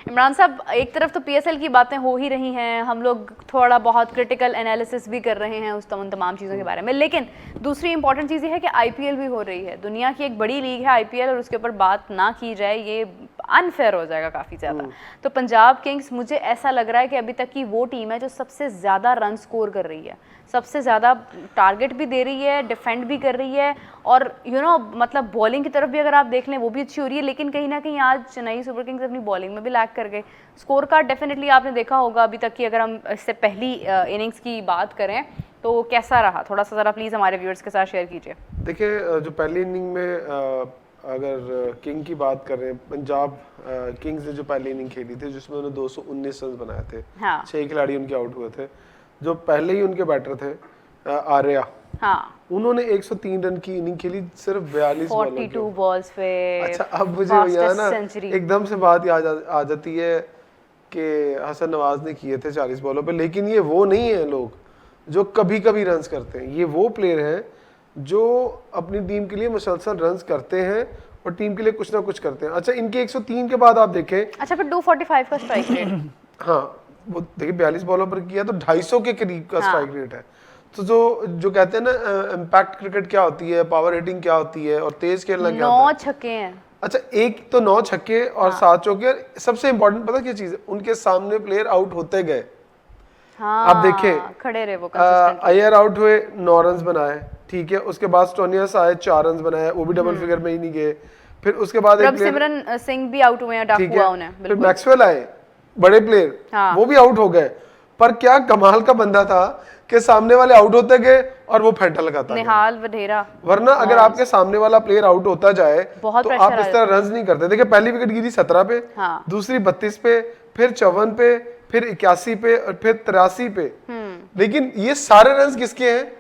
इमरान साहब, एक तरफ तो पीएसएल की बातें हो ही रही हैं, हम लोग थोड़ा बहुत क्रिटिकल एनालिसिस भी कर रहे हैं उस तमाम चीज़ों के बारे में, लेकिन दूसरी इंपॉर्टेंट चीज़ ये है कि आईपीएल भी हो रही है, दुनिया की एक बड़ी लीग है आईपीएल, और उसके ऊपर बात ना की जाए ये अनफेयर हो जाएगा काफ़ी ज़्यादा। तो पंजाब किंग्स, मुझे ऐसा लग रहा है कि अभी तक की वो टीम है जो सबसे ज़्यादा रन स्कोर कर रही है, सबसे ज़्यादा टारगेट भी दे रही है, डिफेंड भी कर रही है, और मतलब बॉलिंग की तरफ भी अगर आप देख लें वो भी अच्छी हो रही है। लेकिन कहीं ना कहीं आज चेन्नई सुपर किंग्स अपनी बॉलिंग में भी लैग कर गए। स्कोर कार्ड डेफिनेटली आपने देखा होगा अभी तक की, अगर हम इससे पहली इनिंग्स की बात करें तो कैसा रहा, थोड़ा सा ज़रा प्लीज़ हमारे व्यूअर्स के साथ शेयर कीजिए। देखिए, जो पहली इनिंग में अगर किंग की बात कर रहे हैं, पंजाब किंग्स ने जो पहली इनिंग खेली थी जिसमें उन्होंने 219 रन बनाए थे, हाँ। 6 खिलाड़ी उनके आउट हुए थे। जो पहले ही उनके बैटर थे आर्या, हाँ, उन्होंने 103 रन की इनिंग खेली सिर्फ 42 बॉल्स पे। अच्छा, अब मुझे यहाँ ना एकदम से बात याद आ जाती है कि हसन नवाज ने किए थे 40 बॉलों पे, लेकिन ये वो नहीं है लोग जो कभी कभी रन्स करते हैं। ये वो प्लेयर हैं जो अपनी टीम के लिए मुसलसल रन्स करते हैं और टीम के लिए कुछ ना कुछ करते हैं। अच्छा, इनके 103 के बाद आप देखें, अच्छा फिर 245 का स्ट्राइक रेट। हाँ, वो देखिए 42 बॉलों पर किया तो 250 के करीब का स्ट्राइक रेट है। तो जो कहते हैं ना इम्पैक्ट क्रिकेट क्या होती है, पावर हिटिंग क्या होती है और तेज खेलना क्या होता है। 9 छक्के हैं। अच्छा, एक तो 9 छक्के और 7 चौके। सबसे इंपॉर्टेंट पता क्या चीज है, उनके सामने प्लेयर आउट होते गए। हाँ, आप देखें, खड़े रहे वो अय्यर आउट हुए, 9 रन बनाए, ठीक है। उसके बाद स्टोनियस आए, 4 रन बनाए, वो भी डबल फिगर में ही नहीं गए। फिर उसके बाद एक सिमरन सिंह भी आउट हुए हैं, डाकुआ उन्हें। फिर मैक्सवेल आए, बड़े प्लेयर, हाँ। वो भी आउट हो गए। पर क्या कमाल का बंदा था कि सामने वाले आउट होते गए और वो फेंटा लगाता निहाल वधेरा। वरना अगर आपके सामने वाला प्लेयर आउट होता जाए तो आप इस तरह रन नहीं करते। देखिए, पहली विकेट गिरी 17 पे, हाँ। दूसरी 32 पे, फिर 54 पे, फिर 81 पे और फिर 83 पे। लेकिन ये सारे रन किसके हैं?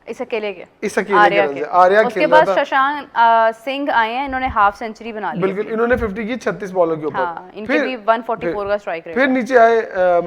इस अकेले के, इस अकेले के। आर्या उसके बाद शशांक सिंह आए हैं, इन्होंने हाफ सेंचुरी बना ली। बिल्कुल, इन्होंने 50 की 36 बॉलों के ऊपर। हाँ, इनके भी 144 का स्ट्राइक रेट। फिर नीचे आए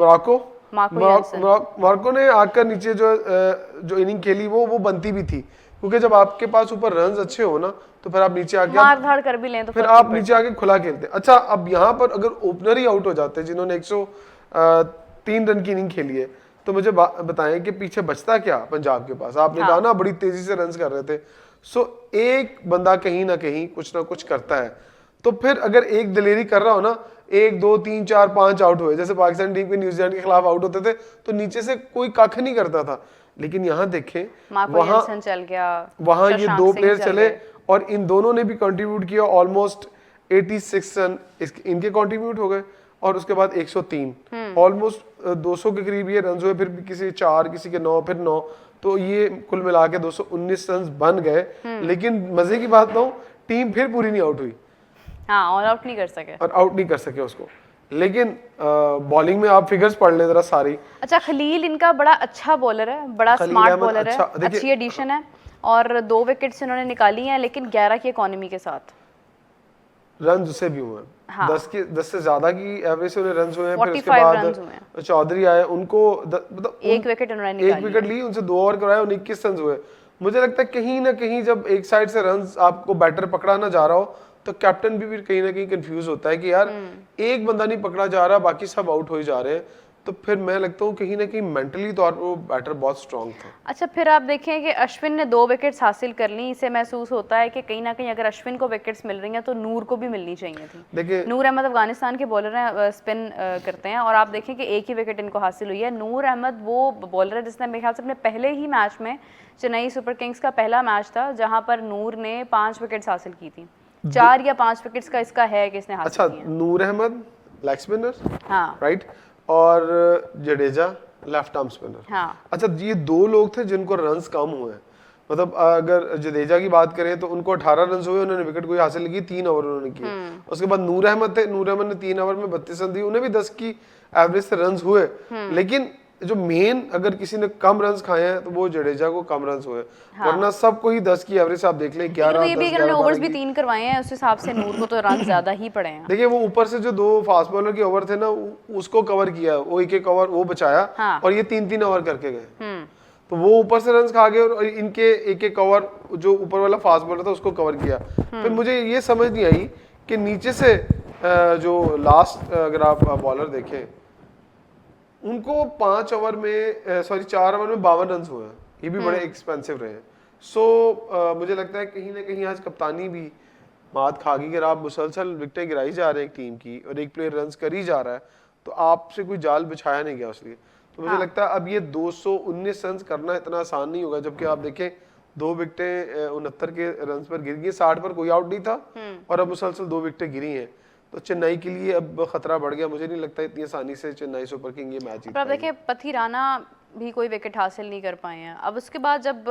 मार्को ने आकर नीचे जो इनिंग खेली वो बनती भी थी, क्योंकि जब आपके पास ऊपर रन्स अच्छे हो ना तो फिर आप नीचे आके मार धाड़ कर भी लें तो फिर आप नीचे आके खुला खेलते। अच्छा, अब यहाँ पर अगर ओपनर ही आउट हो जाते हैं जिन्होंने 103 रन की इनिंग खेली है, तो मुझे बताएं कि पीछे बचता क्या पंजाब के पास। आपने कहा ना बड़ी तेजी से रन्स कर रहे थे। सो एक बंदा कहीं ना कहीं कुछ ना कुछ करता है। तो फिर अगर एक दिलेरी कर रहा हो ना, 1 2 3 4 5 आउट हुए, जैसे पाकिस्तान टीम के न्यूजीलैंड के खिलाफ आउट होते थे तो नीचे से कोई कख नहीं करता था। लेकिन यहाँ देखें, वहां चल गया, वहां ये 2 प्लेयर चले और इन दोनों ने भी कंट्रीब्यूट किया। ऑलमोस्ट 86 रन इनके कंट्रीब्यूट हो गए और उसके बाद 103, ऑलमोस्ट 200 के करीब ये रन हुए। फिर किसी 4, किसी के 9, फिर 9, तो ये कुल मिला के 219 रन बन गए। लेकिन मजे की बात ना, टीम फिर पूरी नहीं आउट हुई। हाँ, ऑल आउट नहीं कर सके और आउट नहीं कर सके उसको। लेकिन बॉलिंग में आप फिगर्स पढ़ लें जरा सारी। अच्छा, खलील इनका बड़ा अच्छा बॉलर है, बड़ा स्मार्ट बॉलर है, अच्छी एडिशन है और 2 विकेट्स इन्होंने निकाली हैं, लेकिन 11 की इकोनॉमी के साथ। रन उससे भी हुए, हाँ। 10 से ज्यादा की एवरेज से उन्हें रन हुए हैं। फिर उसके बाद चौधरी आए, उनको मतलब 1 विकेट उन्होंने निकाली, 1 विकेट ली, उनसे 2 ओवर करवाए, 21 रन हुए। मुझे लगता है कहीं ना कहीं जब एक साइड से रन आपको बैटर पकड़ा ना जा रहा हो तो कैप्टन भी कहीं ना कहीं कंफ्यूज होता है कि यार एक बंदा नहीं पकड़ा जा रहा, बाकी सब आउट हो जा रहे हैं। तो फिर मैं लगता हूँ कहीं ना कहीं मेंटली तौर पर वो बैटर बहुत स्ट्रांग था। अच्छा, फिर आप देखें कि अश्विन ने 2 विकेट्स हासिल कर ली। इसे महसूस होता है कि कहीं ना कहीं अगर अश्विन को विकेट्स मिल रही हैं तो नूर को भी मिलनी चाहिए थी। देखिए, नूर अहमद अफगानिस्तान के बॉलर हैं, स्पिन करते हैं, और आप देखें कि 1 ही विकेट इनको हासिल हुई है। नूर अहमद वो बॉलर है जिसने मेरे ख्याल से अपने पहले ही मैच में, चेन्नई सुपर किंग्स का पहला मैच था जहां पर नूर ने 5 विकेट्स हासिल की थी। 4 या 5 विकेट्स का इसका है कि इसने हासिल किया। अच्छा, नूर अहमद लेग स्पिनर, हाँ, राइट, और जडेजा लेफ्ट आर्म स्पिनर। हाँ। अच्छा, ये 2 लोग थे जिनको रन्स कम हुए। मतलब अगर जडेजा की बात करें तो उनको 18 रन हुए, उन्होंने विकेट कोई हासिल नहीं की, 3 ओवर उन्होंने किए। उसके बाद नूर अहमद थे, नूर अहमद ने 3 ओवर में 32 रन दिए, उन्हें भी 10 की एवरेज से रन हुए। लेकिन जो मेन अगर किसी ने कम रन्स खाए हैं तो वो जडेजा को कम रन्स हुए, वरना सबको ही 10 की एवरेज आप देख लें। 11 ये भी अगर ओवर्स भी 3 करवाए हैं उस हिसाब से नूर को तो रन ज्यादा ही पड़े हैं। देखिए, वो ऊपर से जो 2 फास्ट बॉलर के ओवर थे ना, उसको कवर किया, वो एक ओवर वो बचाया, हाँ। और ये 3-3 ओवर करके गए। तो वो ऊपर से रन खा गए और इनके एक ओवर जो ऊपर वाला फास्ट बॉलर था उसको कवर किया। फिर मुझे ये समझ नहीं आई कि नीचे से जो लास्ट अगर आप बॉलर देखें, उनको 5 ओवर में 4 ओवर में 52 रन हुए हैं, ये भी बड़े एक्सपेंसिव रहे हैं। सो मुझे लगता है कहीं ना कहीं आज कप्तानी भी मात खा गई। अगर आप मुसलसल विकेटें गिराई जा रहे हैं एक टीम की और एक प्लेयर रन कर ही जा रहा है, तो आपसे कोई जाल बिछाया नहीं गया उसलिए। तो मुझे लगता है अब ये 219 रन करना इतना आसान नहीं होगा, जबकि आप देखें 2 विकेटें 69 के रन पर गिर गई, 60 पर कोई आउट नहीं था और अब मुसलसल 2 विकेटें गिरी हैं। तो चेन्नई के लिए अब खतरा बढ़ गया। मुझे नहीं लगता इतनी आसानी से चेन्नई सुपर किंग ये मैच जीत पर अब पाएगी। देखिए पथिराना भी कोई विकेट हासिल नहीं कर पाए हैं। अब उसके बाद जब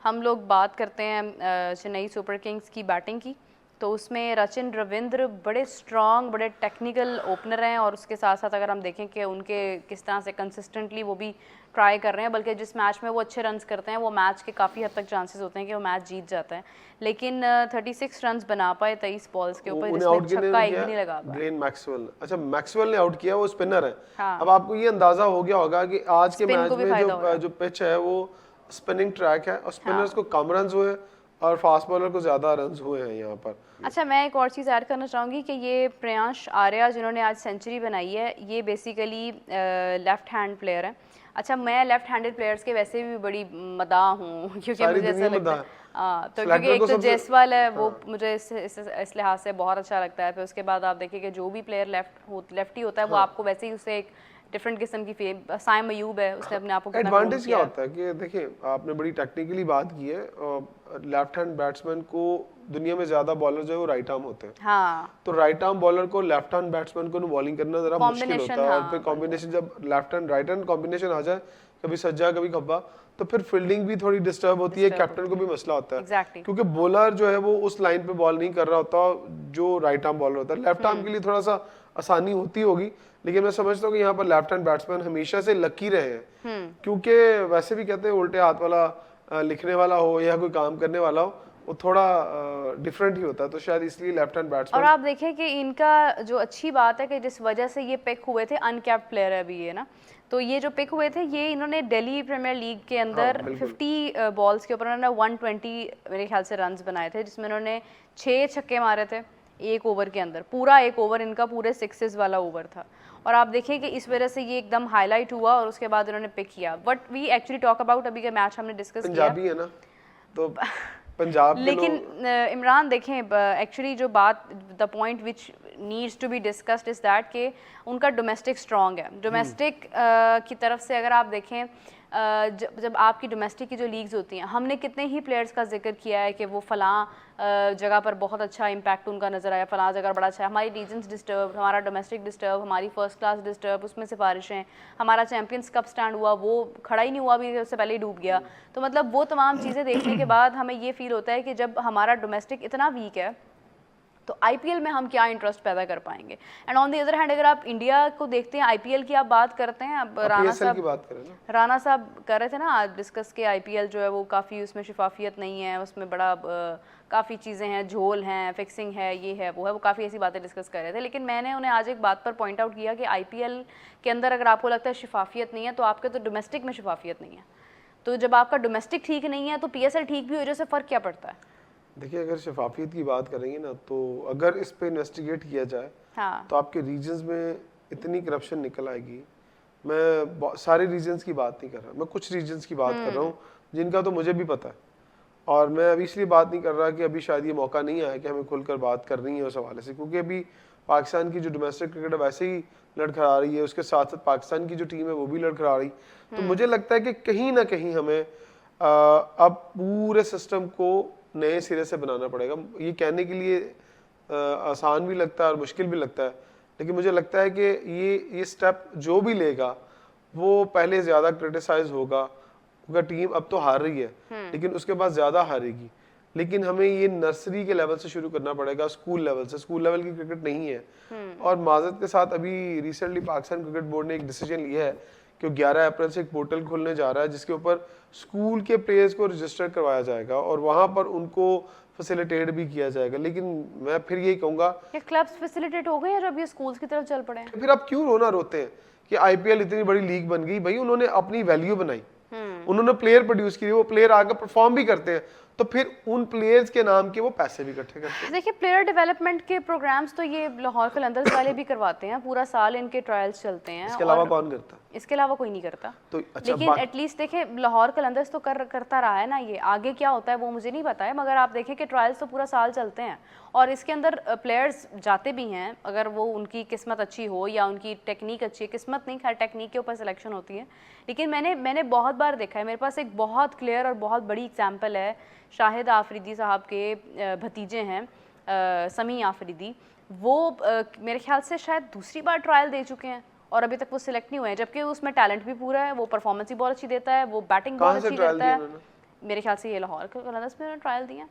हम लोग बात करते हैं चेन्नई सुपर किंग्स की बैटिंग की, तो उसमें रचिन रविंद्र बड़े स्ट्रॉन्ग, बड़े टेक्निकल ओपनर हैं, और उसके साथ साथ अगर हम देखें कि उनके किस तरह से कंसिस्टेंटली वो भी ट्राई कर रहे हैं, बल्कि जिस मैच में वो अच्छे रन्स करते हैं वो मैच के काफ़ी हद तक चांसेस होते हैं कि वो मैच जीत जाता है। लेकिन 36 रन्स बना पाए 23 बॉल्स के ऊपर, उन्हें जिसमें आउट छक्का एक भी नहीं लगा पाया। Glenn Maxwell. अच्छा, मैक्सवेल ने आउट किया, वो स्पिनर है। हाँ। अब आपको ये अंदाजा हो गया होगा कि आज के स्पिन मैच को भी में फायदा हो रहा है। जो पिच है वो स्पिनिंग ट्रैक है और स्पिनर्स को कम रन हुए और फास्ट बॉलर को ज्यादा रन हुए हैं यहाँ पर। अच्छा, मैं एक और चीज़ ऐड करना चाहूँगी कि ये प्रियांश आर्या जिन्होंने आज सेंचुरी बनाई है, ये बेसिकली लेफ्ट हैंड प्लेयर है। अच्छा, मैं लेफ्ट हैंडेड प्लेयर्स के वैसे भी बड़ी मदाह हूँ, क्योंकि मुझे ऐसा लगता है तो क्योंकि एक तो जायसवाल है वो मुझे इस लिहाज से बहुत अच्छा लगता है। फिर उसके बाद आप देखिए कि जो भी प्लेयर लेफ्टी होता है वो आपको वैसे ही उससे एक डिफरेंट किस्म की फेम। साइम अयूब है, उसने अपने आप को एडवांटेज क्या होता है कि देखिए आपने बड़ी टेक्निकली बात की है, लेफ्ट हैंड बैट्समैन को दुनिया में ज्यादा बॉलर जो है वो राइट आर्म होते हैं। हाँ, तो राइट आर्म बॉलर को लेफ्ट हैंड बैट्समैन को बॉलिंग करना जरा मुश्किल होता है। और फिर कॉम्बिनेशन जब left hand right hand combination आ जाए, कभी सज्जा कभी खब्बा, तो फिर फील्डिंग भी थोड़ी डिस्टर्ब होती है, कैप्टन को भी मसला होता है। Exactly. क्योंकि बॉलर जो है वो उस लाइन पे बॉल नहीं कर रहा होता जो राइट आर्म बॉलर होता है। लेफ्ट आर्म के लिए थोड़ा सा आसानी होती होगी, लेकिन मैं समझता हूँ कि यहाँ पर लेफ्ट हैंड बैट्समैन हमेशा से लकी रहे हैं, क्योंकि वैसे भी कहते हैं उल्टे हाथ वाला लिखने वाला हो या कोई काम करने वाला हो, वो थोड़ा डिफरेंट ही होता है। तो शायद इसलिए लेफ्ट हैंड बैट्समैन। और आप देखें कि इनका जो अच्छी बात है कि जिस वजह से ये पिक हुए थे, अनकैप्ड प्लेयर है अभी ये ना, तो ये जो पिक हुए थे ये इन्होंने दिल्ली प्रीमियर लीग के अंदर 50 बॉल्स के ऊपर उन्होंने 120 मेरे ख्याल से रन्स बनाए थे, जिसमें उन्होंने 6 छक्के मारे थे एक ओवर के अंदर। पूरा एक ओवर इनका पूरे सिक्सेस वाला ओवर था, और आप देखिए कि इस वजह से ये एकदम हाईलाइट हुआ और उसके बाद उन्होंने पिक किया। But we actually talk about अभी के मैच हमने डिस्कस किया, पंजाबी है ना, तो पंजाब के लेकिन इमरान देखें एक्चुअली जो बात the point which needs to be discussed is that कि उनका डोमेस्टिक स्ट्रॉन्ग है। डोमेस्टिक की तरफ से अगर आप देखें जब आपकी डोमेस्टिक की जो लीग्स होती हैं, हमने कितने ही प्लेयर्स का जिक्र किया है कि वो फ़लाँ जगह पर बहुत अच्छा इम्पैक्ट उनका नज़र आया, फ़लाँ जगह बड़ा अच्छा है, हमारी रीजन्स डिस्टर्ब, हमारा डोमेस्टिक डिस्टर्ब, हमारी फर्स्ट क्लास डिस्टर्ब, उसमें सिफारिशें, हमारा चैम्पियंस कप स्टैंड हुआ वो खड़ा ही नहीं हुआ, अभी उससे पहले ही डूब गया। तो मतलब वो तमाम चीज़ें देखने के बाद हमें ये फील होता है कि जब हमारा डोमेस्टिक इतना वीक है तो आईपीएल में हम क्या इंटरेस्ट पैदा कर पाएंगे। And on the other hand अगर आप इंडिया को देखते हैं, आईपीएल की आप बात करते हैं, अब राणा साहब कर रहे थे ना आज डिस्कस के आईपीएल जो है वो काफ़ी उसमें शिफाफियत नहीं है, उसमें बड़ा काफ़ी चीज़ें हैं, झोल हैं, फिक्सिंग है, ये है वो है, वो काफ़ी ऐसी बातें डिस्कस कर रहे थे। लेकिन मैंने उन्हें आज एक बात पर पॉइंट आउट किया कि आईपीएल के अंदर अगर आपको लगता है शिफाफियत नहीं है, तो आपके तो डोमेस्टिक में शिफाफियत नहीं है। तो जब आपका डोमेस्टिक ठीक नहीं है तो पीएसएल ठीक भी हो जाए, उससे फ़र्क क्या पड़ता है? देखिए, अगर शफाफियत की बात करेंगे ना, तो अगर इस पे इन्वेस्टिगेट किया जाए तो आपके रीजन्स में इतनी करप्शन निकल आएगी। मैं सारे रीजन्स की बात नहीं कर रहा, मैं कुछ रीजन्स की बात कर रहा हूँ जिनका तो मुझे भी पता है, और मैं अभी इसलिए बात नहीं कर रहा कि अभी शायद ये मौका नहीं आया कि हमें खुलकर बात करनी है उस हवाले से, क्योंकि अभी पाकिस्तान की जो डोमेस्टिक क्रिकेट वैसे ही लड़खड़ा रही है, उसके साथ साथ पाकिस्तान की जो टीम है वो भी लड़खड़ा रही। तो मुझे लगता है कि कहीं ना कहीं हमें अब पूरे सिस्टम को नए सिरे से बनाना पड़ेगा। ये कहने के लिए आसान भी लगता है और मुश्किल भी लगता है, लेकिन मुझे लगता है कि ये स्टेप जो भी लेगा वो पहले ज़्यादा क्रिटिसाइज होगा, क्योंकि टीम अब तो हार रही है लेकिन उसके बाद ज़्यादा हारेगी। लेकिन हमें ये नर्सरी के लेवल से शुरू करना पड़ेगा, स्कूल लेवल से। स्कूल लेवल की क्रिकेट नहीं है। और माजरत के साथ अभी रिसेंटली पाकिस्तान क्रिकेट बोर्ड ने एक डिसीजन लिया है कि 11 अप्रैल से एक पोर्टल खुलने जा रहा है जिसके ऊपर स्कूल के प्लेयर्स को रजिस्टर करवाया जाएगा और वहां पर उनको फैसिलिटेट भी किया जाएगा। लेकिन मैं फिर यही कहूंगा कि क्लब्स फैसिलिटेट हो गए हैं जब ये स्कूल्स की तरफ चल पड़े हैं। फिर आप क्यों रोना रोते हैं कि आईपीएल इतनी बड़ी लीग बन गई? भाई उन्होंने अपनी वैल्यू बनाई, उन्होंने प्लेयर प्रोड्यूस किए, वो प्लेयर आकर परफॉर्म भी करते हैं, तो फिर उन प्लेयर्स के नाम के वो पैसे भी इकट्ठे करते हैं। देखिए प्लेयर डेवलपमेंट के प्रोग्राम्स तो ये लाहौर कलंदर्स वाले भी करवाते हैं, पूरा साल इनके ट्रायल्स चलते हैं। इसके अलावा कौन करता है? इसके अलावा कोई नहीं करता। तो अच्छा, लेकिन एटलीस्ट देखिए लाहौर कलंदर्स तो करता रहा है ना, ये आगे क्या होता है वो मुझे नहीं पता है, मगर आप देखें कि ट्रायल्स तो पूरा साल चलते हैं और इसके अंदर प्लेयर्स जाते भी हैं अगर वो उनकी किस्मत अच्छी हो या उनकी टेक्निक अच्छी है। किस्मत नहीं, खैर टेक्निक के ऊपर सिलेक्शन होती है। लेकिन मैंने बहुत बार देखा है, मेरे पास एक बहुत क्लियर और बहुत बड़ी एग्जाम्पल है, शाहिद आफरीदी साहब के भतीजे हैं समी आफरीदी, वो मेरे ख्याल से शायद दूसरी बार ट्रायल दे चुके हैं और अभी तक वो सिलेक्ट नहीं हुए हैं, जबकि उसमें टैलेंट भी पूरा है, वो परफॉर्मेंस भी बहुत अच्छी देता है, वो बैटिंग बहुत अच्छी करता है। मेरे ख्याल से ये लाहौर कलंदर्स में ट्रायल दिया,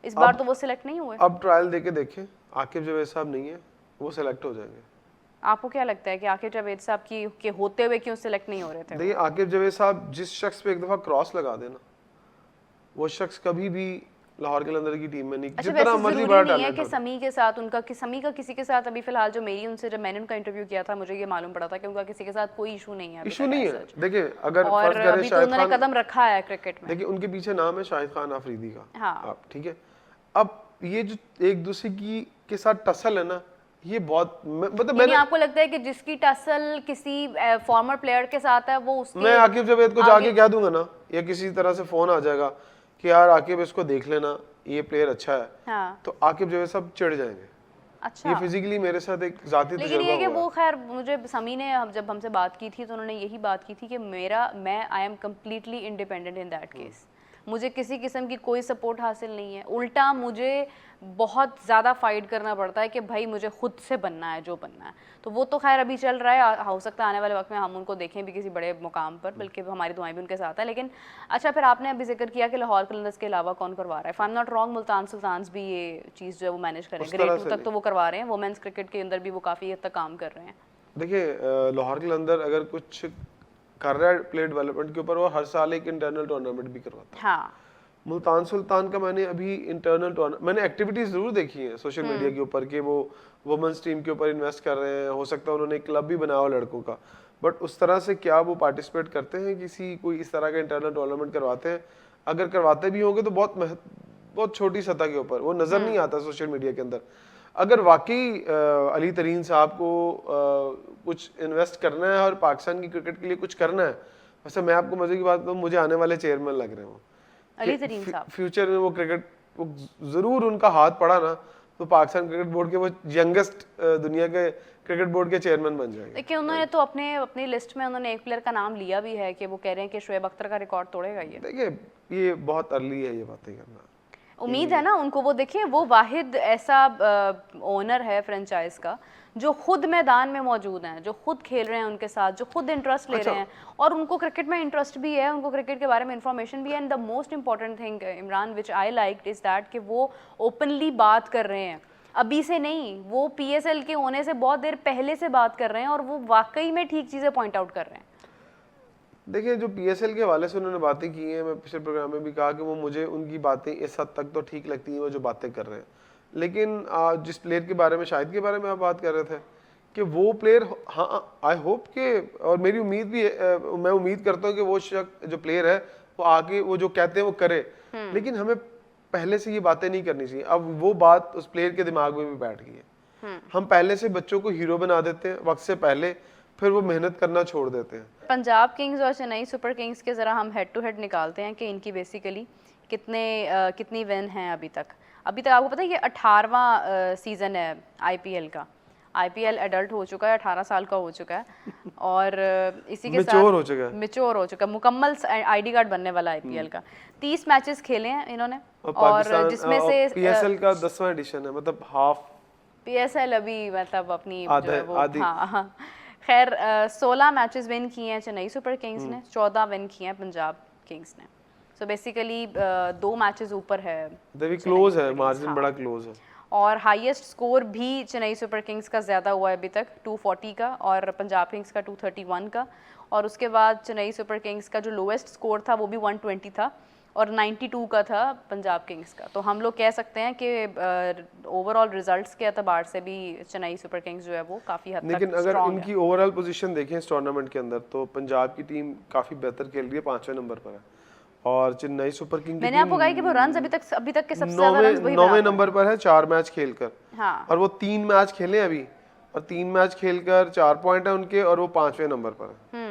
इस बार तो वो सिलेक्ट नहीं हुए। अब ट्रायल देके देखें, आकिब जावेद साहब नहीं है, वो सिलेक्ट हो जाएंगे। आपको क्या लगता है कि आकिब जावेद साहब की के होते हुए क्यों सिलेक्ट नहीं हो रहे थे? देखिए आकिब जावेद साहब जिस शख्स पे एक दफा क्रॉस लगा देना, वो शख्स कभी भी लाहौर कलंदर की टीम में नहीं, जितना मर्जी बड़ा टैलेंट है। कि समी के साथ उनका कि समी का किसी के साथ अभी फिलहाल जो मेरी उनसे जब मैंने उनका इंटरव्यू किया था मुझे ये मालूम पड़ा था कि उनका किसी के साथ कोई इशू नहीं है। इशू नहीं है। देखिए अगर और अभी तो उन्होंने कदम रखा है क्रिकेट में। देखिए उनके पीछे नाम है शाहिद खान आफरीदी का। हाँ ठीक है, अब ये जो एक दूसरे की के साथ टसल है ना, ये बहुत मतलब मैंने आपको लगता है कि जिसकी टसल किसी फॉर्मर प्लेयर के साथ है वो उसके मैं आकिब जावेद को जाके कह दूंगा ना, या किसी तरह से फोन आ जाएगा कि यार आकिब इसको देख लेना, ये प्लेयर अच्छा है। हाँ। तो आकिब जावेद सब चिढ़ जाएंगे। अच्छा, ये फिजिकली मेरे साथ एक जाती लेकिन ये कि वो खैर मुझे समी ने जब हमसे बात की थी तो उन्होंने यही बात की थी कि मैं I am completely independent in that case, मुझे किसी किस्म की कोई सपोर्ट हासिल नहीं है, उल्टा मुझे बहुत ज़्यादा फाइट करना पड़ता है कि भाई मुझे खुद से बनना है जो बनना है। तो वो तो खैर अभी चल रहा है, हो सकता है आने वाले वक्त में हम उनको देखें भी किसी बड़े मुकाम पर, बल्कि हमारी दुआएं भी उनके साथ है। लेकिन अच्छा, फिर आपने अभी जिक्र किया कि लाहौर कलंदर्स के अलावा कौन करवा रहा है। If I am not wrong, Multan Sultans भी ये चीज़ जो है वो मैनेज करें, ग्रेड 2 तक तो वो करवा रहे हैं, वुमेन्स क्रिकेट के अंदर भी वो काफ़ी हद तक काम कर रहे हैं। देखिए लाहौर कलंदर अगर कुछ कर रहा है प्लेयर डेवलपमेंट के ऊपर, वो हर साल एक इंटरनल टूर्नामेंट भी करवाता है। हाँ, मुल्तान सुल्तान का मैंने अभी इंटरनल टूर्नामेंट, मैंने एक्टिविटीज जरूर देखी है सोशल मीडिया के ऊपर कि वो वुमेन्स टीम के ऊपर इन्वेस्ट कर रहे हैं, हो सकता है उन्होंने एक क्लब भी बनाया हो लड़कों का, बट उस तरह से क्या वो पार्टिसिपेट करते हैं किसी कोई इस तरह का इंटरनल टूर्नामेंट करवाते हैं? अगर करवाते भी होंगे तो बहुत छोटी सतह के ऊपर, वो नजर नहीं आता सोशल मीडिया के अंदर। अगर वाकई अली तरीन साहब को कुछ इन्वेस्ट करना है और पाकिस्तान की क्रिकेट के लिए कुछ करना है, वैसे मैं आपको मजे की बात बताऊं, मुझे आने वाले चेयरमैन लग रहे हैं वो अली तरीन साहब। फ्यूचर में वो क्रिकेट जरूर उनका हाथ पड़ा ना तो पाकिस्तान क्रिकेट बोर्ड के वो यंगेस्ट दुनिया के क्रिकेट बोर्ड के चेयरमैन बन जाएंगे। देखिए उन्होंने तो अपनी लिस्ट में उन्होंने एक प्लेयर का नाम लिया भी है कि वो कह रहे हैं कि शोएब अख्तर का रिकॉर्ड तोड़ेगा ये। देखिए ये बहुत अर्ली है ये बातें करना, उम्मीद है ना उनको। वो देखिए वो वाहिद ऐसा ओनर है फ्रेंचाइज का जो खुद मैदान में मौजूद हैं, जो खुद खेल रहे हैं उनके साथ, जो खुद इंटरेस्ट ले रहे हैं और उनको क्रिकेट में इंटरेस्ट भी है, उनको क्रिकेट के बारे में इंफॉर्मेशन भी है। And the most important thing Imran which I liked is that कि वो ओपनली बात कर रहे हैं, अभी से नहीं, वो PSL के होने से बहुत देर पहले से बात कर रहे हैं और वो वाकई में ठीक चीज़ें पॉइंट आउट कर रहे हैं। देखिए जो PSL के हवाले से उन्होंने बातें की हैं, मैं पिछले प्रोग्राम में भी कहा कि वो मुझे उनकी बातें इस हद तक तो ठीक लगती हैं वो जो बातें कर रहे हैं, लेकिन जिस प्लेयर के बारे में, शाहिद के बारे में आप बात कर रहे थे कि वो प्लेयर, हाँ आई होप कि, और मेरी उम्मीद भी है, मैं उम्मीद करता हूँ कि वो शख्स जो प्लेयर है वो आगे वो जो कहते हैं वो करे, लेकिन हमें पहले से ये बातें नहीं करनी चाहिए। अब वो बात उस प्लेयर के दिमाग में भी बैठ गई है। हम पहले से बच्चों को हीरो बना देते हैं वक्त से पहले, फिर वो मेहनत करना छोड़ देते हैं। पंजाब किंग्स और चेन्नई सुपर किंग्स के ज़रा हम हेड टू हेड निकालते हैं कि इनकी बेसिकली कितनी विन हैं अभी तक। आपको पता है ये 18वां सीज़न है IPL का। IPL एडल्ट हो चुका है, 18 साल का हो चुका है और इसी के साथ मैच्योर हो चुका है, मुकम्मल ID कार्ड बनने वाला IPL का। 30 मैचेस खेले हैं इन्होंने और जिसमें से PSL का 10वां एडिशन है, मतलब हाफ PSL अभी मतलब अपनी जो है वो, हाँ खैर 16 मैचेस विन किए हैं चेन्नई सुपर किंग्स ने, 14 विन किए हैं पंजाब किंग्स ने। सो बेसिकली 2 मैचेस ऊपर है, क्लोज है, मार्जिन बड़ा क्लोज है। और हाईएस्ट स्कोर भी चेन्नई सुपर किंग्स का ज़्यादा हुआ है अभी तक 240 का और पंजाब किंग्स का 231 का, और उसके बाद चेन्नई सुपर किंग्स का जो लोएस्ट स्कोर था वो भी 120 था और 92 का था पंजाब किंग्स का। तो हम लोग कह सकते हैं कि ओवरऑल रिजल्ट्स के एतबार से भी चेन्नई सुपर किंग्स जो है वो काफ़ी हद तक लेकिन अगर इनकी ओवरऑल पोजीशन देखें इस टूर्नामेंट के अंदर तो पंजाब की टीम काफ़ी बेहतर खेल रही है, 5वें नंबर पर है और चेन्नई सुपर किंग की मैंने आपको कहा कि वो रन अभी तक के सबसे ज्यादा रन वही नौवें नंबर पर है 4 मैच खेलकर। हाँ और वो 3 मैच खेले अभी, और 3 मैच खेलकर 4 पॉइंट है उनके, और वो 5वें नंबर पर है।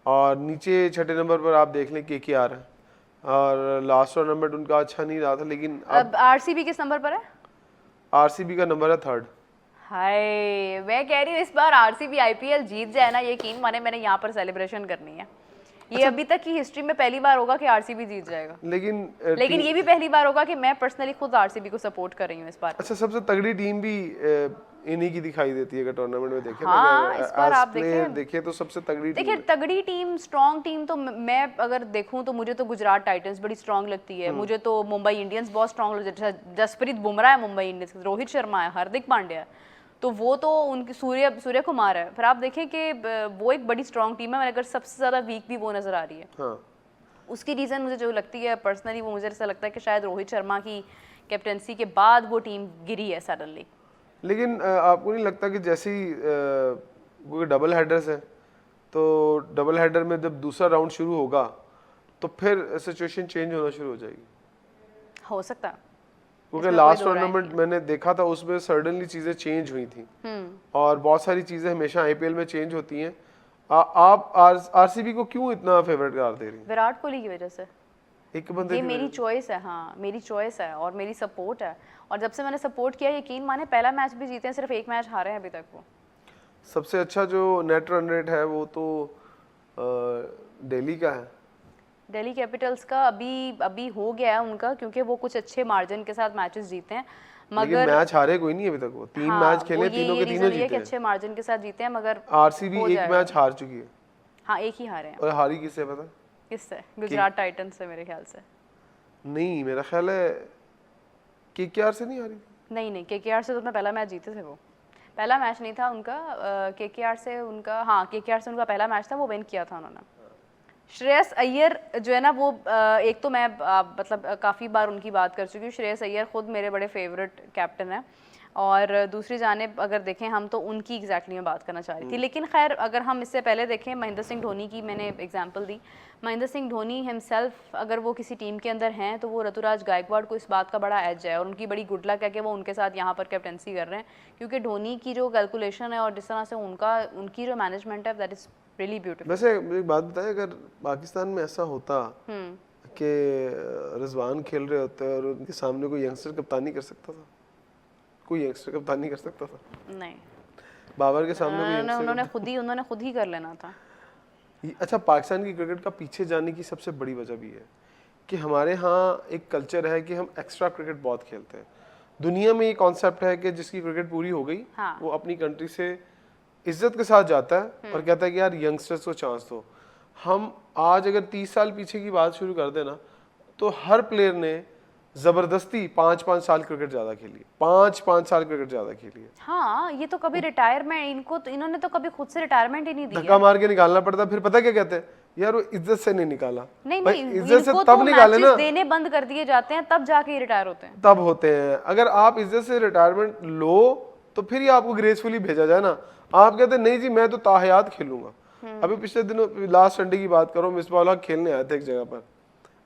और नीचे 6ठे नंबर पर आप देख लें केकेआर है, और लास्ट टूर्नामेंट उनका अच्छा नहीं रहा था, लेकिन अब आरसीबी किस नंबर पर है? आरसीबी का नंबर है 3rd। हाय, मैं कह रही हूँ इस बार आरसीबी आईपीएल जीत जाए ना, यकीन माने मैंने यहाँ पर सेलिब्रेशन करनी है। ये अभी तक की हिस्ट्री में पहली बार होगा कि आरसीबी जीत जाएगा, लेकिन ये भी पहली बार होगा कि मैं पर्सनली खुद आरसीबी को सपोर्ट कर रही हूँ इस बार। अच्छा, सबसे तगड़ी टीम भी इन्हीं की दिखाई देती है अगर टूर्नामेंट में देखें हाँ, ना, इस बार आप देखें तो सबसे तगड़ी देखिए तगड़ी टीम, स्ट्रॉन्ग टीम तो मैं अगर देखूं तो मुझे तो गुजरात टाइटंस बड़ी स्ट्रॉन्ग लगती है, मुझे तो मुंबई इंडियंस बहुत स्ट्रॉन्ग लगती है। जसप्रीत बुमराह है मुंबई इंडियंस, रोहित शर्मा है, हार्दिक पांड्या है, तो वो तो उनकी सूर्य कुमार है। फिर आप देखें कि वो एक बड़ी स्ट्रॉन्ग टीम है, मगर सबसे ज़्यादा वीक भी वो नज़र आ रही है। हाँ। उसकी रीज़न मुझे जो लगती है पर्सनली, वो मुझे ऐसा लगता है कि शायद रोहित शर्मा की कैप्टनसी के बाद वो टीम गिरी है सडनली। लेकिन आपको नहीं लगता कि जैसे ही वो डबल हेडर्स है, तो डबल हेडर में जब दूसरा राउंड शुरू होगा तो फिर सिचुएशन चेंज होना शुरू हो जाएगी? हो सकता है, क्योंकि लास्ट टूर्नामेंट मैंने देखा था उसमें सडनली चीजें चेंज हुई थी, और बहुत सारी चीजें हमेशा आईपीएल में चेंज होती हैं। आप आरसीबी को क्यों इतना फेवरेट करार दे रही हैं? विराट कोहली की वजह से। एक बंदे ये मेरी चॉइस है, हाँ मेरी चॉइस है और मेरी सपोर्ट है, और जब से मैंने सपोर्ट किया, यकीन माने पहला मैच भी जीते हैं, सिर्फ एक मैच हारे हैं अभी तक वो। सबसे अच्छा जो नेट रन रेट है वो तो दिल्ली का है, दिल्ली कैपिटल्स का अभी हो गया है उनका, क्योंकि वो कुछ अच्छे मार्जिन के साथ मैचेस जीते हैं, मगर मैच हारे कोई नहीं अभी तक। वो 3 मैच खेले, तीनों के तीनों जीते हैं, अच्छे मार्जिन के साथ जीते हैं, मगर आरसीबी एक मैच हार चुकी है। हाँ, एक ही हारे हैं। और हारी किससे पता? किससे? गुजरात टाइटंस से मेरे ख्याल से। नहीं, मेरा ख्याल है केकेआर से नहीं हारी। नहीं, केकेआर से तो अपना पहला मैच जीते थे वो। पहला मैच नहीं था उनका केकेआर से, उनका हाँ केकेआर से उनका पहला मैच था, वो विन किया था उन्होंने। श्रेयस अय्यर जो है ना वो एक तो मैं मतलब काफ़ी बार उनकी बात कर चुकी हूँ। श्रेयस अय्यर खुद मेरे बड़े फेवरेट कैप्टन हैं, और दूसरी जानिब अगर देखें हम तो उनकी एग्जैक्टली मैं बात करना चाह रही थी। लेकिन खैर अगर हम इससे पहले देखें, महेंद्र सिंह धोनी की मैंने एग्जांपल दी। महेंद्र सिंह धोनी हिमसेल्फ अगर वो किसी टीम के अंदर हैं तो वो ऋतुराज गायकवाड़ को इस बात का बड़ा एज है, और उनकी बड़ी गुड लक है कि वो उनके साथ यहाँ पर कैप्टनसी कर रहे हैं, क्योंकि धोनी की जो कैलकुलेशन है और जिस तरह से उनकी जो मैनेजमेंट है, दैट इज़ रियली ब्यूटीफुल। वैसे एक बात बताएं, अगर पाकिस्तान में ऐसा होता कि रिजवान खेल रहे होते और उनके सामने कोई यंगस्टर कप्तानी कर सकता था? कोई यंगस्टर कप्तानी कर सकता था? नहीं, बाबर के सामने उन्होंने खुद ही कर लेना था। अच्छा, पाकिस्तान की क्रिकेट का पीछे जाने की सबसे बड़ी वजह भी है कि हमारे यहाँ एक कल्चर है कि हम एक्स्ट्रा क्रिकेट बहुत खेलते हैं। दुनिया में ये कॉन्सेप्ट है कि जिसकी क्रिकेट पूरी हो गई, हाँ। वो अपनी कंट्री से इज्जत के साथ जाता है और कहता है कि यार यंगस्टर्स को चांस दो। हम आज अगर 30 साल पीछे की बात शुरू कर देना, तो हर प्लेयर ने जबरदस्ती 5-5 साल क्रिकेट ज्यादा खेली है, 5-5 साल क्रिकेट ज्यादा खेली है। हाँ, ये तो कभी रिटायरमेंट इन्होंने तो कभी खुद से रिटायरमेंट ही नहीं दिया। धक्का मार के निकालना पड़ता। फिर पता क्या कहते हैं, यार वो इज्जत से नहीं निकाला। नहीं, इज्जत से इनको तब तो निकाले ना, देने बंद कर दिए जाते हैं, तब जाके रिटायर होते हैं। तब होते हैं। अगर आप इज्जत से रिटायरमेंट लो तो फिर ही आपको ग्रेसफुली भेजा जाए ना। आप कहते हैं नहीं जी मैं तो ताहयात खेलूंगा। अभी पिछले दिनों लास्ट संडे की बात करो, मिसबाह उल हक खेलने आए थे एक जगह पर,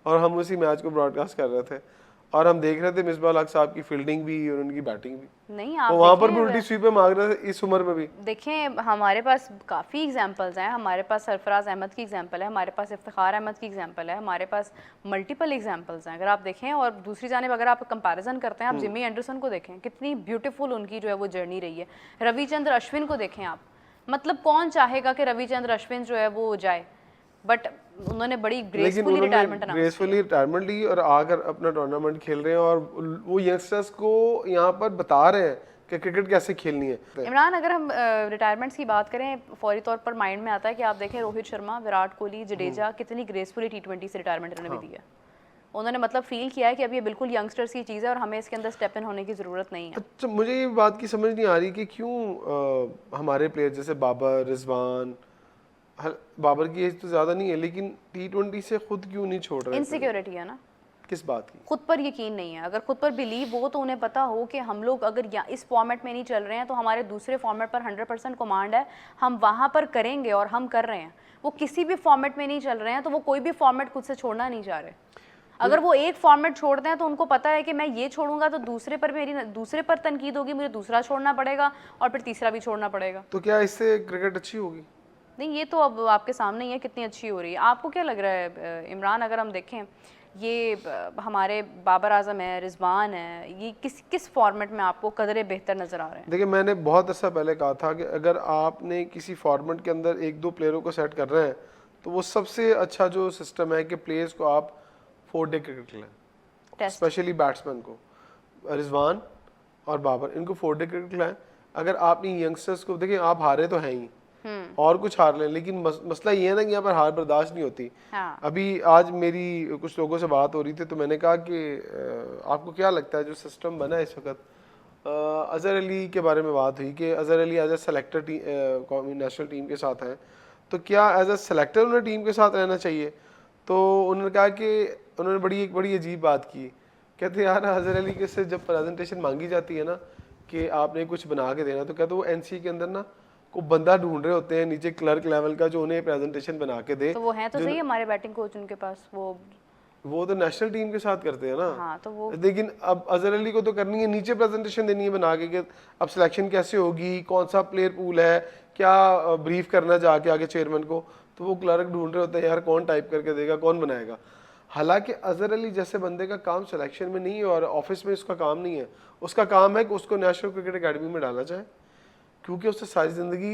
और हम उसी मैच को ब्रॉडकास्ट कर रहे थे, और हम देख रहे थे मिसबाह उल हक साहब की फील्डिंग भी और उनकी बैटिंग भी। नहीं, आप वहां पर भी उल्टी स्वीपें मांग रहे थे इस उम्र में भी। देखें, हमारे पास काफ़ी एग्जांपल्स हैं। हमारे पास सरफराज अहमद की एग्जांपल है, हमारे पास इफ्तिखार अहमद की एग्जांपल है, हमारे पास मल्टीपल एग्जांपल्स हैं अगर आप देखें। और दूसरी जानिब अगर आप कंपैरिजन करते हैं, आप जिमी एंडरसन को देखें, कितनी ब्यूटीफुल उनकी जो है वो जर्नी रही है। रविचंद्र अश्विन को देखें आप, मतलब कौन चाहेगा कि रविचंद्र अश्विन जो है वो जाए, बट उन्होंने बड़ी ग्रेसफुली रिटायरमेंट ली और आकर अपना टूर्नामेंट खेल रहे हैं, और वो यंगस्टर्स को यहाँ पर बता रहे हैं कि क्रिकेट कैसे खेलनी है। इमरान, अगर हम रिटायरमेंट्स की बात करें, फौरी तौर पर माइंड में आता है कि आप देखें रोहित शर्मा, विराट कोहली, जडेजा कितनी ग्रेसफुली T20 से रिटायरमेंट इन्होंने भी दिया। उन्होंने मतलब फील किया है कि अब ये बिल्कुल यंगस्टर्स की चीज़ है और हमें इसके अंदर स्टेप इन होने की ज़रूरत नहीं है। अच्छा, मुझे ये बात की समझ नहीं आ रही कि क्यों हमारे प्लेयर जैसे बाबर, रिजवान, बाबर की एज तो ज़्यादा नहीं है, लेकिन T20 से खुद क्यों नहीं छोड़ रहे? इनसिक्योरिटी है ना, किस बात की? खुद पर यकीन नहीं है। अगर खुद पर बिलीव हो तो उन्हें पता हो कि हम लोग अगर इस फॉर्मेट में नहीं चल रहे हैं तो हमारे दूसरे फॉर्मेट पर 100% कमांड है, हम वहाँ पर करेंगे और हम कर रहे हैं। वो किसी भी फॉर्मेट में नहीं चल रहे हैं तो वो कोई भी फॉर्मेट खुद से छोड़ना नहीं चाह रहे। अगर वो एक फॉर्मेट छोड़ते हैं तो उनको पता है कि मैं ये छोड़ूंगा तो दूसरे पर तनकीद होगी, मुझे दूसरा छोड़ना पड़ेगा और फिर तीसरा भी छोड़ना पड़ेगा। तो क्या इससे क्रिकेट अच्छी होगी? नहीं, ये तो अब आपके सामने ही है कितनी अच्छी हो रही है। आपको क्या लग रहा है इमरान, अगर हम देखें ये हमारे बाबर आजम है, रिजवान है, ये किस फॉर्मेट में आपको कदरे बेहतर नज़र आ रहे हैं? देखिए, मैंने बहुत अर्सा पहले कहा था कि अगर आपने किसी फॉर्मेट के अंदर एक दो प्लेयरों को सेट कर रहे हैं तो वो सबसे अच्छा जो सिस्टम है कि प्लेयर्स को आप 4 डे क्रिकेट खिलाएं, स्पेशली बैट्समैन को, रिजवान और बाबर, इनको 4 डे क्रिकेट खिलाएं। अगर आपने यंगस्टर्स को, देखिए आप हारे तो हैं ही और कुछ हार लें, लेकिन मसला ये है ना कि यहाँ पर हार बर्दाश्त नहीं होती। हाँ। अभी आज मेरी कुछ लोगों से बात हो रही थी तो मैंने कहा कि आपको क्या लगता है जो सिस्टम बना है इस वक्त, अजहर अली के बारे में बात हुई कि Azhar Ali as a selector कौमी नेशनल टीम के साथ हैं, तो क्या एज ए सेलेक्टर उन्हें टीम के साथ रहना चाहिए? तो उन्होंने कहा कि उन्होंने एक बड़ी अजीब बात की, कहते यार अजहर अली के से जब प्रेजेंटेशन मांगी जाती है ना कि आपने कुछ बना के देना, तो कहते वो एनसी के अंदर ना को बंदा ढूंढ रहे होते हैं नीचे क्लर्क लेवल का जो उन्हें प्रेजेंटेशन बना के दे। तो वो है तो सही हमारे बैटिंग कोच उनके पास, वो तो नेशनल टीम के साथ करते हैं ना। हाँ, तो वो लेकिन अब अजहर अली को तो करनी है, नीचे प्रेजेंटेशन देनी है बना के कि अब सिलेक्शन कैसे होगी, कौन सा प्लेयर पूल है, क्या ब्रीफ करना जाके आगे चेयरमैन को, तो वो क्लर्क ढूंढ रहे होते हैं यार कौन टाइप करके देगा, कौन बनाएगा। हालांकि अजहर अली जैसे बंदे का काम सिलेक्शन में नहीं है और ऑफिस में उसका काम नहीं है, उसका काम है कि उसको नेशनल क्रिकेट अकेडमी में डाला जाए, क्योंकि उसने सारी जिंदगी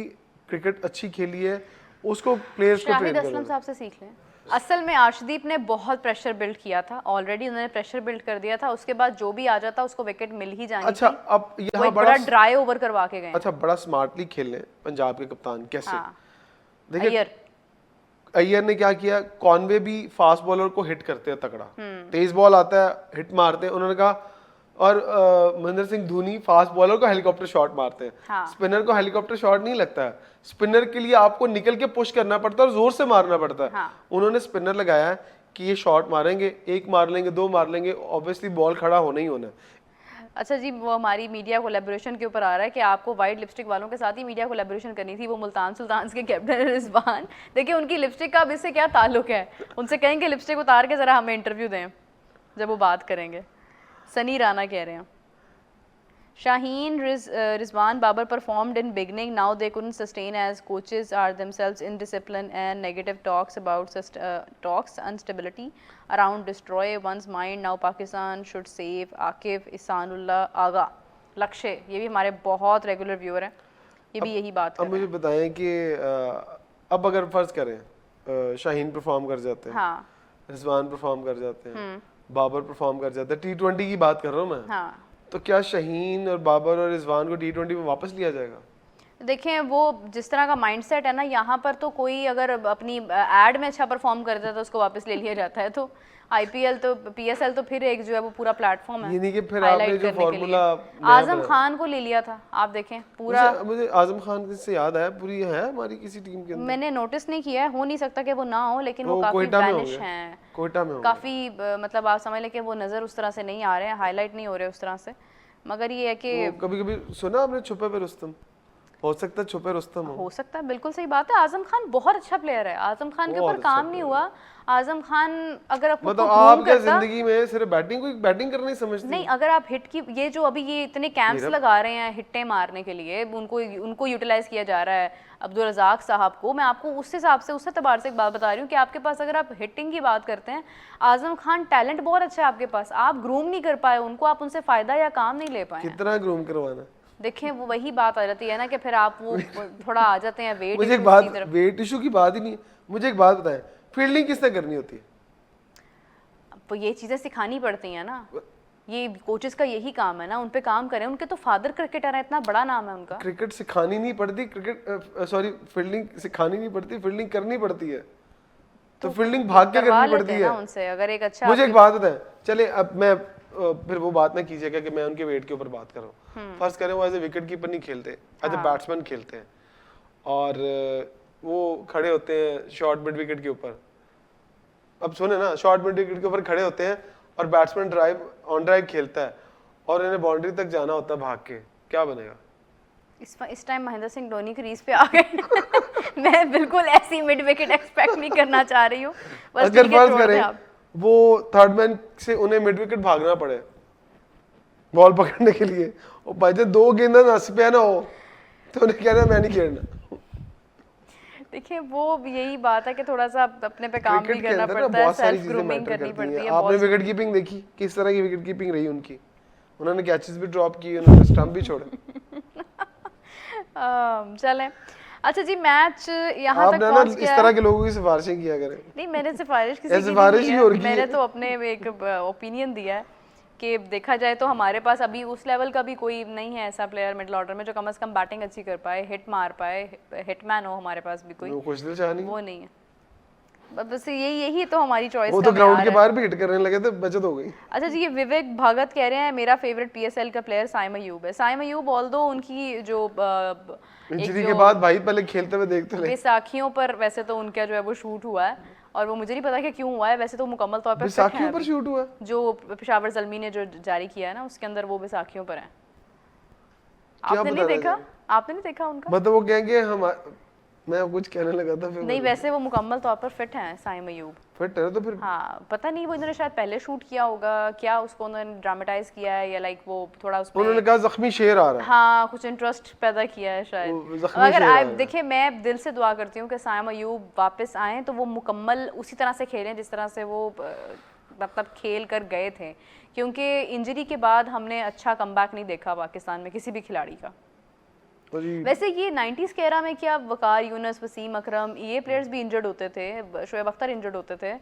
क्रिकेट अच्छी खेली है, उसको प्लेयर्स को ट्रेन असलम साहब से सीख लें। असल में अर्शदीप ने बहुत प्रेशर बिल्ड किया था, ऑलरेडी उन्होंने प्रेशर बिल्ड कर दिया था, उसके बाद जो भी आ जाता उसको विकेट मिल ही जानी अच्छा, थी। अब यहाँ बड़ा ड्राई ओवर करवा के गए। अच्छा, बड़ा स्मार्टली खेले पंजाब के कप्तान कैसे। हाँ। देखिए अय्यर ने क्या किया, कॉनवे भी फास्ट बॉलर को हिट करते हैं तगड़ा, तेज बॉल आता है हिट मारते हैं, उन्होंने कहा, और महेंद्र सिंह धोनी फास्ट बॉलर को हेलीकॉप्टर शॉट मारते हैं। हाँ। स्पिनर को हेलीकॉप्टर शॉट नहीं लगता है, स्पिनर के लिए आपको निकल के पुश करना पड़ता है और जोर से मारना पड़ता है। हाँ। उन्होंने स्पिनर लगाया है कि ये शॉट मारेंगे, एक मार लेंगे, दो मार लेंगे, ऑब्वियसली बॉल खड़ा होना ही होना है। अच्छा जी, वो हमारी मीडिया कोलैबोरेशन के ऊपर आ रहा है कि आपको वाइट लिपस्टिक वालों के साथ ही मीडिया कोलैबोरेशन करनी थी, वो मुल्तान सुल्तान के कैप्टन रिजवान। देखिए उनकी लिपस्टिक का अब इससे क्या ताल्लुक है, उनसे कहेंगे लिपस्टिक उतार के ज़रा हमें इंटरव्यू दें जब वो बात करेंगे। सनी राना कह रहे हैं Shaheen, Rizwan, Babar performed in beginning. Now they couldn't sustain as coaches are themselves indisciplined and negative talks about talks instability around destroy one's mind. Now Pakistan should save Akif, Ihsanullah, Agha. लक्ष्य ये भी हमारे बहुत regular viewer हैं, ये भी यही बात कर रहे हैं। अब मुझे बताएं कि अब अगर फर्ज करें शाहीन परफॉर्म कर जाते हैं, हाँ, रिजवान परफॉर्म कर जाते हैं, बाबर परफॉर्म कर जाते हैं, T20 की बात कर रहा हूँ मैं, हाँ, तो क्या शाहीन और बाबर और रिजवान को T20 में वापस लिया जाएगा? देखें वो जिस तरह का माइंडसेट है ना, यहाँ पर तो कोई अगर अपनी एड में अच्छा परफॉर्म करता है तो उसको वापस ले लिया जाता है। तो आईपीएल तो पीएसएल तो फिर एक जो है वो पूरा प्लेटफॉर्म है। ये नहीं कि फिर आपने जो फॉर्मूला आजम खान को ले लिया था, आप देखें पूरा। मुझे आजम खान से याद आया, पूरी है हमारी किसी टीम के अंदर, मैंने नोटिस नहीं किया है, हो नहीं सकता कि वो ना हो, लेकिन वो काफी वैनिश हैं, कोयटा में काफी, मतलब आप समझ लें कि वो नजर उस तरह से नहीं आ रहे हैं, हाईलाइट नहीं हो रहे उस तरह से। मगर ये है कि कभी-कभी सुना आपने छुपे पे रुस्तम, हो सकता है छुपे रुस्तम हो सकता है, बिल्कुल सही बात है। आजम खान बहुत अच्छा प्लेयर है, आजम खान के ऊपर काम नहीं हुआ। आजम खान अगर आप मतलब आप क्या जिंदगी में सिर्फ बैटिंग करना ही समझते नहीं, अगर आप हिट की ये जो अभी ये इतने कैंप्स लगा रहे हैं हिट्टे मारने के लिए, उनको यूटिलाइज किया जा रहा है अब्दुल रज़ाक साहब को, मैं आपको उस हिसाब से उस एतबार से एक बात बता रही हूँ कि आपके पास अगर आप हिटिंग की बात करते हैं, आजम खान टैलेंट बहुत अच्छा है आपके पास, आप ग्रूम नहीं कर पाए उनको, आप उनसे फायदा या काम नहीं ले पाए। कितना ग्रूम करवाना? देखें वो वही बात आ जाती है ना कि फिर आप वो थोड़ा आ जाते हैं वेट मुझे एक बात, वेट इशू की बात ही नहीं, मुझे एक बात बताएं, फील्डिंग किसने करनी होती है? तो ये चीजें सिखानी पड़ती हैं ना, ये कोचेस का यही काम है ना, उन पे काम करें। उनके तो फादर क्रिकेटर है, इतना बड़ा नाम है उनका। क्रिकेट सिखानी नहीं पड़ती, फील्डिंग सिखानी नहीं पड़ती, फील्डिंग करनी पड़ती है। तो फील्डिंग भाग के करनी पड़ती है उनसे। अगर एक अच्छा, मुझे एक बात बताएं, चले अब मैं फिर वो बात ना कीजिएगा कि मैं उनके वेट के ऊपर बात कर रहा हूँ। फर्स्ट करें वो एज ए विकेट कीपर नहीं खेलते, एज ए बैट्समैन खेलते हैं, और वो खड़े होते हैं शॉर्ट मिड विकेट के ऊपर। अब सुने ना, शॉर्ट मिड विकेट के ऊपर खड़े होते हैं और बैट्समैन ऑन ड्राइव खेलता है और इन्हें बाउंड्री तक जाना होता है भाग के, क्या बनेगा? इस टाइम महेंद्र सिंह धोनी क्रीज पे आ गए। मैं बिल्कुल ऐसी मिड विकेट एक्सपेक्ट नहीं करना चाह रही हूँ। अगर फर्ज करें वो थर्ड मैन से उन्हें मिड विकेट भागना पड़े बॉल पकड़ने के लिए, और भाई जब 2 गेंदा नस पे है ना हो तो उन्हें कहना मैं नहीं खेलना। देखिए वो यही बात है कि थोड़ा सा अपने पे काम भी करना पड़ता है, सेल्फ ग्रूमिंग करनी पड़ती है। आपने विकेट कीपिंग देखी, किस तरह की विकेट कीपिंग रही उनकी, उन्होंने कैचेस भी ड्रॉप किए, उन्होंने स्टंप भी छोड़े। चलें, अच्छा जी मैच यहाँ तक पहुंच गया। इस तरह के लोगों की सिफारिशें किया करें। नहीं मैंने सिफारिश किसी की नहीं की है, मैंने तो अपने एक ओपिनियन दिया है कि देखा जाए तो हमारे पास अभी उस लेवल का भी कोई नहीं है ऐसा प्लेयर मिडिल ऑर्डर में जो कम से कम बैटिंग अच्छी कर पाए, हिट मार पाए, हिटमैन हो हमारे पास भी कोई, वो नहीं है। बस यही तो हमारी चॉइस वो तो ग्राउंड के बाहर भी हिट करने लगे थे, बचत हो गई। अच्छा जी, ये विवेक भगत कह रहे हैं मेरा फेवरेट पीएसएल का प्लेयर साइम अयूब है। साइम अयूब ऑल्दो उनकी जो इंजरी के बाद भाई पहले खेलते हुए देखते ले, बैसाखियों पर वैसे तो उनका जो है वो शूट हुआ है और वो मुझे नहीं पता कि क्यों हुआ है, वैसे तो मुकम्मल तौर पर बैसाखियों पर शूट हुआ है। जो पेशावर ज़ल्मी ने जो जारी किया है ना उसके अंदर वो बैसाखियों पर है। आपने नहीं देखा? आपने नहीं देखा उनका? मतलब वो कहेंगे हम, मैं कुछ कहने लगा था फिर नहीं, वैसे वो मुकम्मल तौर पर फिट हैं साइम अयूब। फिट है तो फिर हाँ, पता नहीं वो इन्होंने शायद पहले शूट किया होगा, क्या उसको उन्होंने ड्रामेटाइज किया है या लाइक वो थोड़ा उसमें उन्होंने कहा जख्मी शेर आ रहा है। हाँ, कुछ इंटरेस्ट पैदा किया है शायद। अगर आप देखिए, मैं दिल से दुआ करती हूँ कि साइम अयूब वापस आएँ तो वो मुकम्मल उसी तरह से खेलें जिस तरह से वो मतलब खेल कर गए थे, क्योंकि इंजरी के बाद हमने अच्छा कमबैक नहीं देखा पाकिस्तान में किसी भी खिलाड़ी का। वैसे ये 90s के एरा में क्या वकार यूनुस, वसीम अकरम, ये प्लेयर्स भी इंजर्ड होते थे, शोएब अख्तर इंजर्ड होते थे,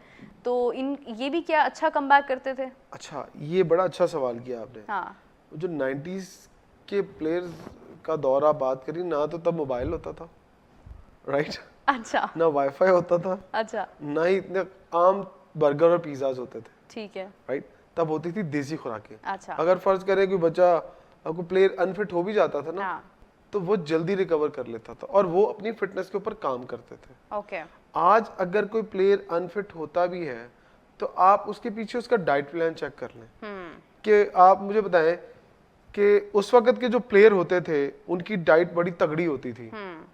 तो ये भी क्या अच्छा कमबैक करते थे? अच्छा, ये बड़ा अच्छा सवाल किया आपने। हाँ, जो 90s के प्लेयर्स का दौर आप बात करी ना, तो तब मोबाइल होता था, राइट? अच्छा, ना वाईफाई होता था, अच्छा, ना ही इतने आम बर्गर और पिज्जाज होते थे, ठीक है, राइट? तब होती थी देसी खुराकें। अच्छा, अगर फर्ज करें कोई बच्चा, कोई प्लेयर अनफिट हो भी जाता था ना, हाँ, तो वो जल्दी रिकवर कर लेता था और वो अपनी फिटनेस के ऊपर काम करते थे। ओके। आज अगर कोई प्लेयर अनफिट होता भी है तो आप उसके पीछे उसका डाइट प्लान चेक कर लें कि आप मुझे बताएं कि उस वक्त के जो प्लेयर होते थे उनकी डाइट बड़ी तगड़ी होती थी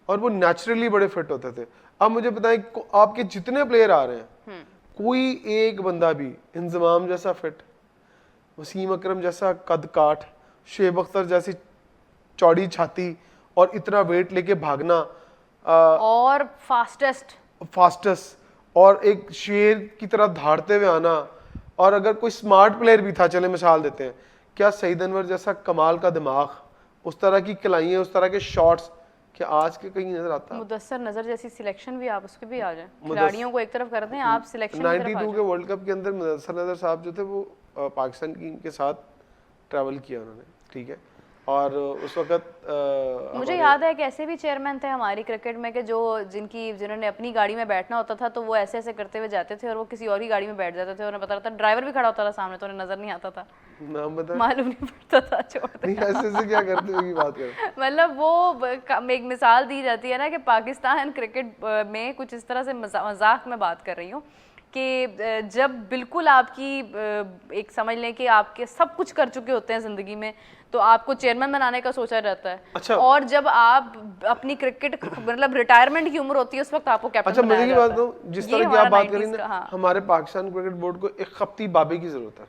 और वो नेचुरली बड़े फिट होते थे। अब मुझे बताएं आपके जितने प्लेयर आ रहे हैं, कोई एक बंदा भी इंजमाम जैसा फिट, वसीम अकरम जैसा कद काठ, शोएब अख्तर जैसी चौड़ी छाती और इतना वेट लेके भागना, और फास्टेस्ट और एक शेर की तरह धाड़ते हुए आना, और अगर कोई स्मार्ट प्लेयर भी था, चले मिसाल देते हैं, क्या सईद अनवर जैसा कमाल का दिमाग, उस तरह की कलाइयाँ, उस तरह के शॉट्स क्या आज के कहीं नजर आता है? मुदस्सर नजर जैसी सिलेक्शन भी आप उसके भी आ जाए, खिलाड़ियों को एक तरफ कर दें, आप सिलेक्शन 92 के वर्ल्ड कप के अंदर मुदस्सर नजर साहब जो थे वो पाकिस्तान टीम के साथ ट्रैवल किया उन्होंने, ठीक है, और उस वक्त मुझे याद है कि ऐसे भी चेयरमैन थे हमारी क्रिकेट में कि जिन्होंने अपनी गाड़ी में बैठना होता था तो वो ऐसे ऐसे करते हुए जाते थे और वो किसी और की गाड़ी में बैठ जाते थे, उन्हें पता रहता, ड्राइवर भी खड़ा होता था सामने तो उन्हें नजर नहीं आता था, नाम बता, मालूम नहीं पड़ता था, छोड़ नहीं ऐसे क्या करते हो की बात कर। मतलब वो एक मिसाल दी जाती है ना कि पाकिस्तान क्रिकेट में कुछ इस तरह से मजाक में बात कर रही हूँ कि जब बिल्कुल आपकी एक समझ लें कि आपके सब कुछ कर चुके होते हैं ज़िंदगी में तो आपको चेयरमैन बनाने का सोचा रहता है। अच्छा। और जब आप अपनी क्रिकेट मतलब रिटायरमेंट की उम्र होती है उस वक्त आपको कैप्टन अच्छा, बनाया मुझे जाता है। बात कहूं, जिस तरह की आप बात करें ना, हाँ। हमारे पाकिस्तान क्रिकेट बोर्ड को एक खपती बाबे की जरूरत है,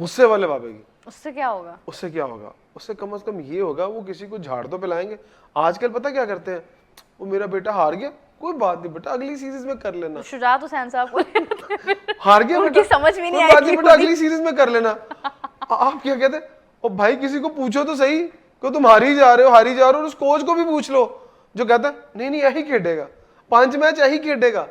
गुस्से वाले बाबे की। उससे क्या होगा? उससे क्या होगा? उससे कम से कम ये होगा वो किसी को झाड़ तो पिलाएंगे। आजकल पता क्या करते हैं, वो मेरा बेटा हार गया, कोई बात नहीं बेटा अगली सीरीज में कर लेना। शुजात हुसैन साहब को हार गया बेटा, समझ में नहीं आई बेटा अगली सीरीज में कर लेना। आप क्या कहते हैं, और भाई किसी को पूछो तो सही कि तुम हारी जा रहे हो, और उस कोच को भी पूछ लो जो कहता है नहीं नहीं यही खेलेगा, 5 मैच यही खेलेगा।